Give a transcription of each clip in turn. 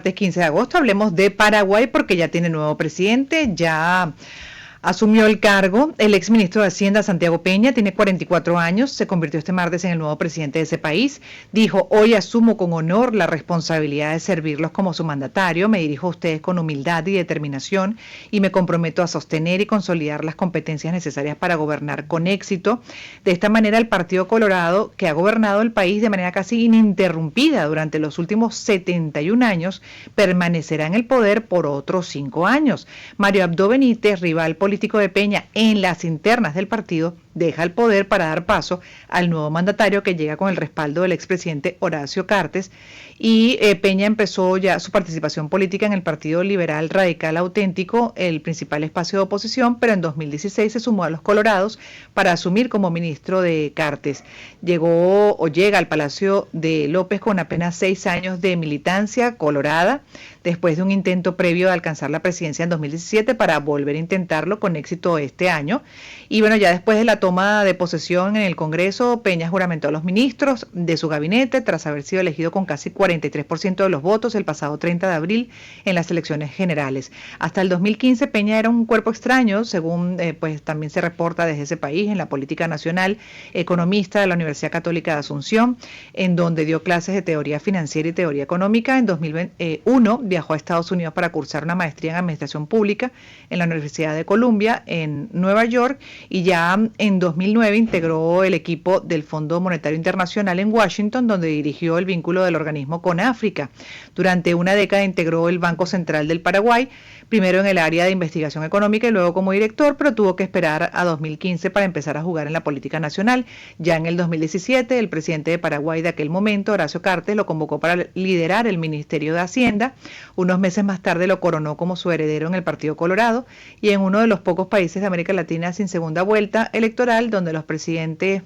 15 de agosto. Hablemos de Paraguay porque ya tiene nuevo presidente, ya asumió el cargo el exministro de Hacienda Santiago Peña, tiene 44 años, se convirtió este martes en el nuevo presidente de ese país. Dijo: hoy asumo con honor la responsabilidad de servirlos como su mandatario, me dirijo a ustedes con humildad y determinación y me comprometo a sostener y consolidar las competencias necesarias para gobernar con éxito. De esta manera, el Partido Colorado, que ha gobernado el país de manera casi ininterrumpida durante los últimos 71 años, permanecerá en el poder por otros 5 años. Mario Abdo Benítez, rival político de Peña en las internas del partido, deja el poder para dar paso al nuevo mandatario que llega con el respaldo del expresidente Horacio Cartes. Y Peña empezó ya su participación política en el Partido Liberal Radical Auténtico, el principal espacio de oposición, pero en 2016 se sumó a los Colorados para asumir como ministro de Cartes. Llega al Palacio de López con apenas 6 años de militancia colorada, después de un intento previo de alcanzar la presidencia en 2017 para volver a intentarlo con éxito este año. Y bueno, ya después de la toma de posesión en el Congreso, Peña juramentó a los ministros de su gabinete tras haber sido elegido con casi 43% de los votos el pasado 30 de abril en las elecciones generales. Hasta el 2015 Peña era un cuerpo extraño, según pues también se reporta desde ese país en la política nacional, economista de la Universidad Católica de Asunción, en donde dio clases de teoría financiera y teoría económica. En 2001 viajó a Estados Unidos para cursar una maestría en administración pública en la Universidad de Columbia en Nueva York, y ya en 2009 integró el equipo del Fondo Monetario Internacional en Washington, donde dirigió el vínculo del organismo con África. Durante una década integró el Banco Central del Paraguay, primero en el área de investigación económica y luego como director, pero tuvo que esperar a 2015 para empezar a jugar en la política nacional. Ya en el 2017, el presidente de Paraguay de aquel momento, Horacio Cartes, lo convocó para liderar el Ministerio de Hacienda. Unos meses más tarde lo coronó como su heredero en el Partido Colorado, y en uno de los pocos países de América Latina sin segunda vuelta electoral, donde los presidentes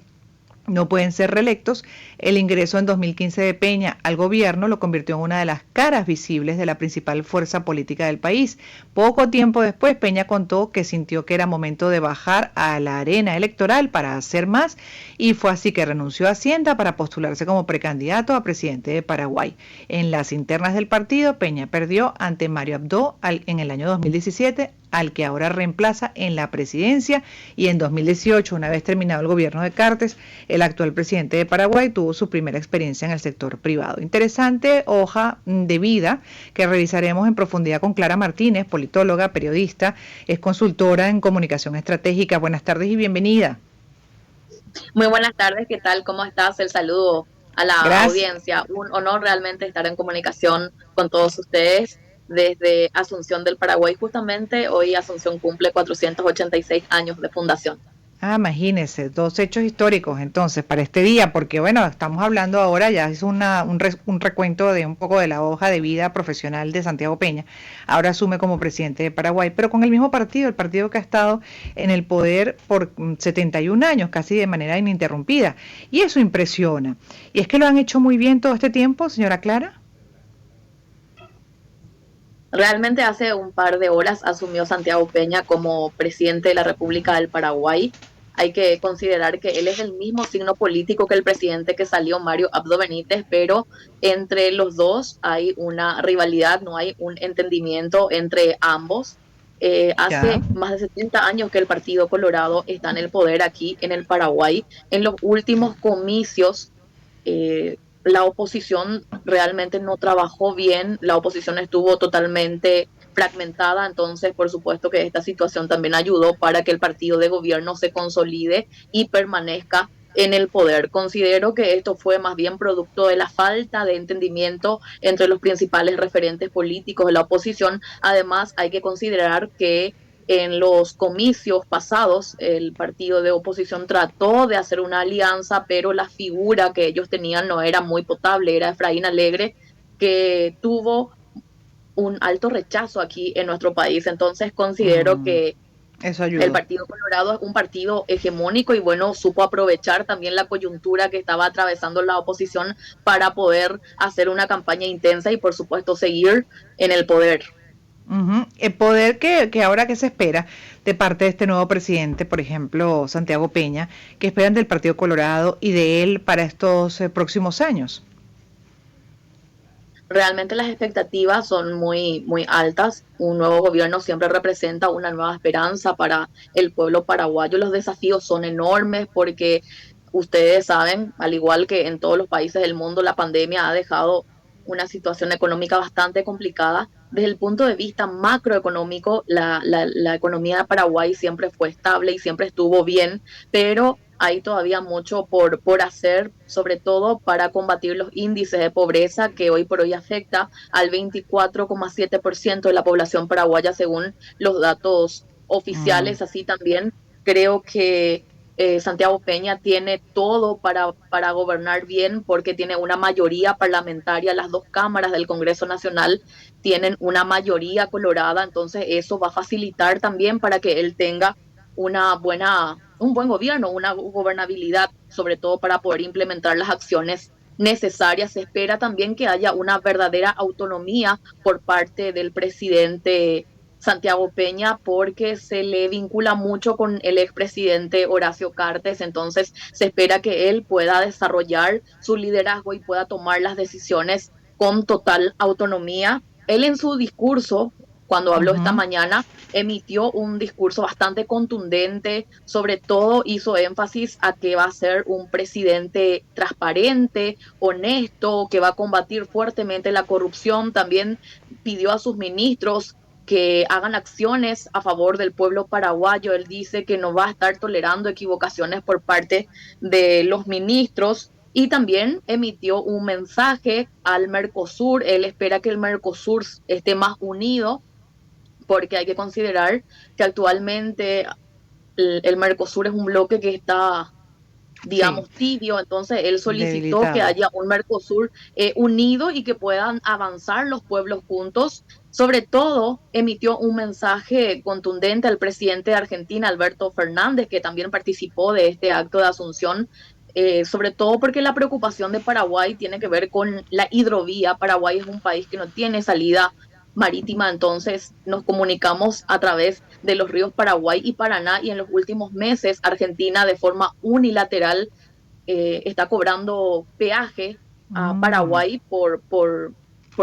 no pueden ser reelectos, el ingreso en 2015 de Peña al gobierno lo convirtió en una de las caras visibles de la principal fuerza política del país. Poco tiempo después, Peña contó que sintió que era momento de bajar a la arena electoral para hacer más, y fue así que renunció a Hacienda para postularse como precandidato a presidente de Paraguay. En las internas del partido, Peña perdió ante Mario Abdo en el año 2017, al que ahora reemplaza en la presidencia, y en 2018, una vez terminado el gobierno de Cartes, el actual presidente de Paraguay tuvo su primera experiencia en el sector privado. Interesante hoja de vida que revisaremos en profundidad con Clara Martínez, politóloga, periodista, es consultora en comunicación estratégica. Buenas tardes y bienvenida. Muy buenas tardes, ¿qué tal? ¿Cómo estás? El saludo a la Gracias. audiencia. Un honor realmente estar en comunicación con todos ustedes desde Asunción del Paraguay. Justamente hoy Asunción cumple 486 años de fundación. Imagínense, dos hechos históricos entonces para este día, porque bueno, estamos hablando ahora, ya es un recuento de un poco de la hoja de vida profesional de Santiago Peña. Ahora asume como presidente de Paraguay, pero con el mismo partido, el partido que ha estado en el poder por 71 años, casi de manera ininterrumpida. Y eso impresiona. Y es que lo han hecho muy bien todo este tiempo, señora Clara. Realmente hace un par de horas asumió Santiago Peña como presidente de la República del Paraguay. Hay que considerar que él es del mismo signo político que el presidente que salió, Mario Abdo Benítez, pero entre los dos hay una rivalidad, no hay un entendimiento entre ambos. Ya. Hace más de 70 años que el Partido Colorado está en el poder aquí en el Paraguay. En los últimos comicios, la oposición realmente no trabajó bien, la oposición estuvo totalmente fragmentada, entonces por supuesto que esta situación también ayudó para que el partido de gobierno se consolide y permanezca en el poder. Considero que esto fue más bien producto de la falta de entendimiento entre los principales referentes políticos de la oposición. Además, hay que considerar que en los comicios pasados el partido de oposición trató de hacer una alianza, pero la figura que ellos tenían no era muy potable, era Efraín Alegre, que tuvo un alto rechazo aquí en nuestro país. Entonces considero que Eso el ayudó. Partido Colorado es un partido hegemónico y bueno, supo aprovechar también la coyuntura que estaba atravesando la oposición para poder hacer una campaña intensa y por supuesto seguir en el poder. El poder que ahora que se espera de parte de este nuevo presidente, por ejemplo, Santiago Peña, que esperan del Partido Colorado y de él para estos próximos años. Realmente las expectativas son muy altas. Un nuevo gobierno siempre representa una nueva esperanza para el pueblo paraguayo. Los desafíos son enormes porque ustedes saben, al igual que en todos los países del mundo, la pandemia ha dejado una situación económica bastante complicada. Desde el punto de vista macroeconómico, la economía de Paraguay siempre fue estable y siempre estuvo bien, pero hay todavía mucho por hacer, sobre todo para combatir los índices de pobreza que hoy por hoy afecta al 24,7% de la población paraguaya según los datos Mm, oficiales. Así también creo que Santiago Peña tiene todo para gobernar bien porque tiene una mayoría parlamentaria, las dos cámaras del Congreso Nacional tienen una mayoría colorada, entonces eso va a facilitar también para que él tenga un buen gobierno, una gobernabilidad, sobre todo para poder implementar las acciones necesarias. Se espera también que haya una verdadera autonomía por parte del presidente Santiago Peña porque se le vincula mucho con el expresidente Horacio Cartes, entonces se espera que él pueda desarrollar su liderazgo y pueda tomar las decisiones con total autonomía. Él en su discurso, cuando habló esta ujú. mañana, emitió un discurso bastante contundente, sobre todo hizo énfasis a que va a ser un presidente transparente, honesto, que va a combatir fuertemente la corrupción. También pidió a sus ministros que hagan acciones a favor del pueblo paraguayo. Él dice que no va a estar tolerando equivocaciones por parte de los ministros y también emitió un mensaje al Mercosur. Él espera que el Mercosur esté más unido porque hay que considerar que actualmente el Mercosur es un bloque que está, Sí, digamos, tibio, entonces él solicitó que debilitado. haya un Mercosur unido y que puedan avanzar los pueblos juntos. Sobre todo, emitió un mensaje contundente al presidente de Argentina, Alberto Fernández, que también participó de este acto de asunción, sobre todo porque la preocupación de Paraguay tiene que ver con la hidrovía. Paraguay es un país que no tiene salida marítima, entonces nos comunicamos a través de los ríos Paraguay y Paraná y en los últimos meses Argentina de forma unilateral está cobrando peaje a Mm, Paraguay por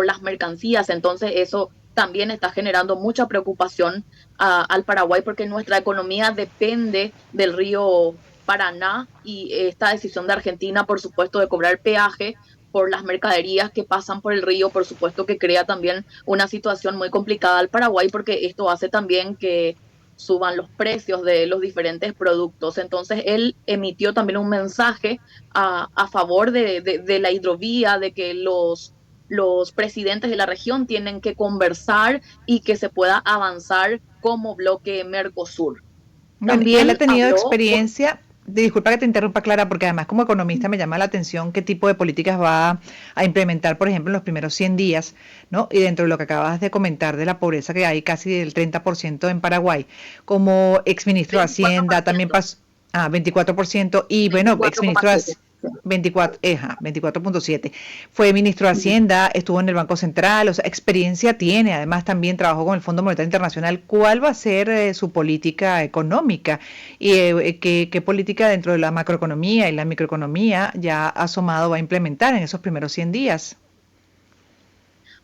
las mercancías, entonces eso también está generando mucha preocupación al Paraguay porque nuestra economía depende del río Paraná y esta decisión de Argentina, por supuesto, de cobrar peaje por las mercaderías que pasan por el río, por supuesto que crea también una situación muy complicada al Paraguay porque esto hace también que suban los precios de los diferentes productos. Entonces él emitió también un mensaje a favor de la hidrovía, de que los presidentes de la región tienen que conversar y que se pueda avanzar como bloque Mercosur. bueno, y él ha También tenido habló, experiencia, disculpa que te interrumpa, Clara, porque además como economista me llama la atención qué tipo de políticas va a implementar, por ejemplo, en los primeros 100 días, ¿no? Y dentro de lo que acabas de comentar de la pobreza que hay casi del 30% en Paraguay, como exministro de Hacienda, también 24%, pasó, 24%, y bueno, exministro de 24,7%. 24, 24.7. Fue ministro de Hacienda, estuvo en el Banco Central, o sea, experiencia tiene, además también trabajó con el Fondo Monetario Internacional. ¿Cuál va a ser su política económica? ¿Y qué política dentro de la macroeconomía y la microeconomía ya asomado va a implementar en esos primeros 100 días?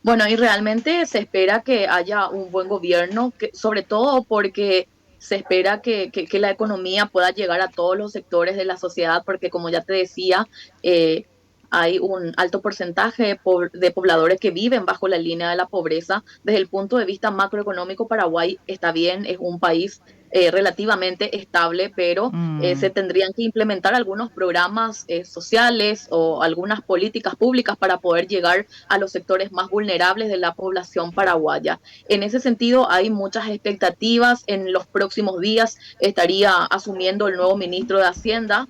Bueno, y realmente se espera que haya un buen gobierno, que, sobre todo porque se espera que la economía pueda llegar a todos los sectores de la sociedad, porque como ya te decía, eh, hay un alto porcentaje de pobladores que viven bajo la línea de la pobreza. Desde el punto de vista macroeconómico, Paraguay está bien, es un país relativamente estable, pero Mm, se tendrían que implementar algunos programas sociales o algunas políticas públicas para poder llegar a los sectores más vulnerables de la población paraguaya. En ese sentido, hay muchas expectativas. En los próximos días estaría asumiendo el nuevo ministro de Hacienda,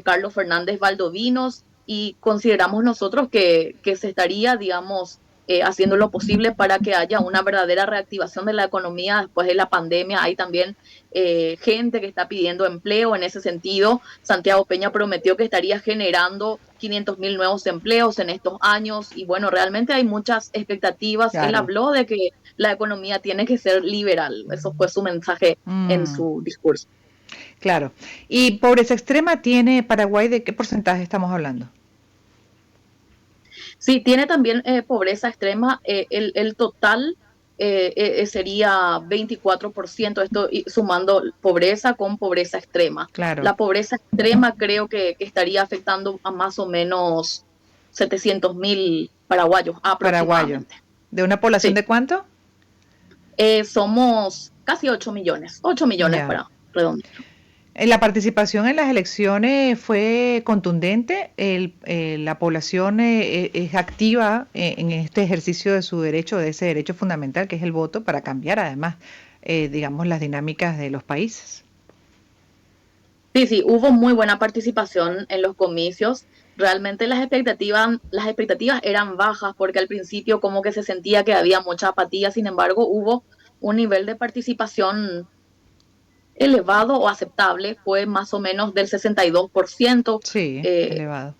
Carlos Fernández Valdovinos, y consideramos nosotros que se estaría, digamos, haciendo lo posible para que haya una verdadera reactivación de la economía después de la pandemia. Hay también gente que está pidiendo empleo. En ese sentido, Santiago Peña prometió que estaría generando 500.000 nuevos empleos en estos años y bueno, realmente hay muchas expectativas. Él claro. habló de que la economía tiene que ser liberal. Eso fue su mensaje en Mm, su discurso. claro. ¿Y pobreza extrema tiene Paraguay? ¿De qué porcentaje estamos hablando? Sí, tiene también pobreza extrema. El total sería 24%, esto sumando pobreza con pobreza extrema. Claro, La pobreza extrema creo que estaría afectando a más o menos 700.000 paraguayos paraguayo. aproximadamente. ¿De una población Sí, de cuánto? somos casi 8 millones, 8 millones Ya. para redondear. La participación en las elecciones fue contundente. La población es activa en este ejercicio de su derecho, de ese derecho fundamental que es el voto, para cambiar además, digamos, las dinámicas de los países. Sí, sí, hubo muy buena participación en los comicios. Realmente las expectativas eran bajas porque al principio como que se sentía que había mucha apatía, sin embargo hubo un nivel de participación elevado o aceptable, fue más o menos del 62%. Sí, Eh, elevado.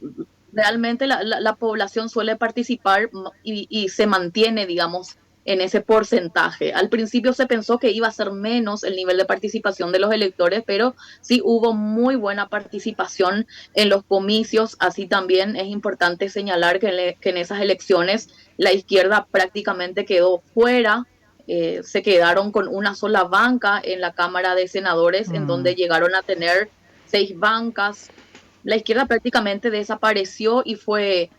Realmente la población suele participar y se mantiene, digamos, en ese porcentaje. Al principio se pensó que iba a ser menos el nivel de participación de los electores, pero sí hubo muy buena participación en los comicios. Así también es importante señalar que en esas elecciones la izquierda prácticamente quedó fuera. Se quedaron con una sola banca en la Cámara de Senadores, en donde Mm, llegaron a tener 6 bancas. La izquierda prácticamente desapareció y fue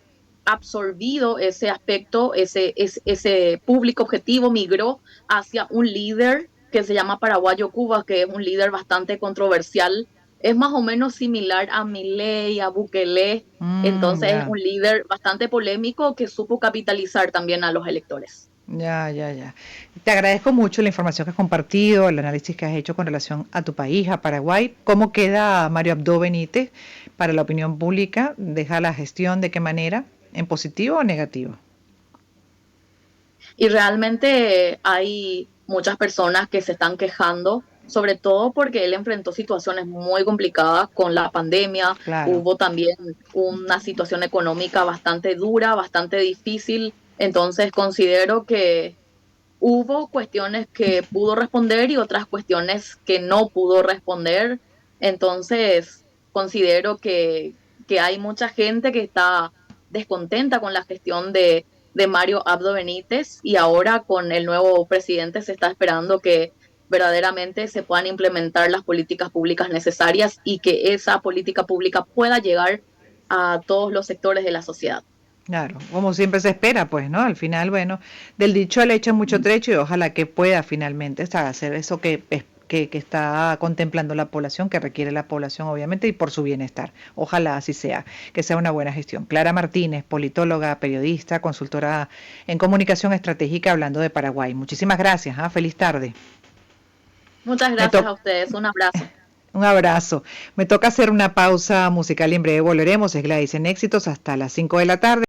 absorbido ese aspecto, ese público objetivo migró hacia un líder que se llama Paraguayo Cuba, que es un líder bastante controversial. Es más o menos similar a Milei, a Bukele. Entonces es ya, un líder bastante polémico que supo capitalizar también a los electores. ya. Te agradezco mucho la información que has compartido, el análisis que has hecho con relación a tu país, a Paraguay. ¿Cómo queda Mario Abdo Benítez para la opinión pública? ¿Deja la gestión de qué manera? ¿En positivo o negativo? Y realmente hay muchas personas que se están quejando, sobre todo porque él enfrentó situaciones muy complicadas con la pandemia, Claro. hubo también una situación económica bastante dura, bastante difícil, entonces considero que hubo cuestiones que pudo responder y otras cuestiones que no pudo responder, entonces considero que hay mucha gente que está descontenta con la gestión de Mario Abdo Benítez y ahora con el nuevo presidente se está esperando que verdaderamente se puedan implementar las políticas públicas necesarias y que esa política pública pueda llegar a todos los sectores de la sociedad. Claro, como siempre se espera, pues, ¿no? Al final, bueno, del dicho al hecho mucho trecho y ojalá que pueda finalmente hacer eso que está contemplando la población, que requiere la población, obviamente, y por su bienestar. Ojalá así sea, que sea una buena gestión. Clara Martínez, politóloga, periodista, consultora en comunicación estratégica, hablando de Paraguay. Muchísimas gracias, ¿ah? Feliz tarde. Muchas Me gracias to a ustedes, un abrazo. un abrazo. Me toca hacer una pausa musical y en breve volveremos. Es Gladys en Éxitos hasta las 5 de la tarde.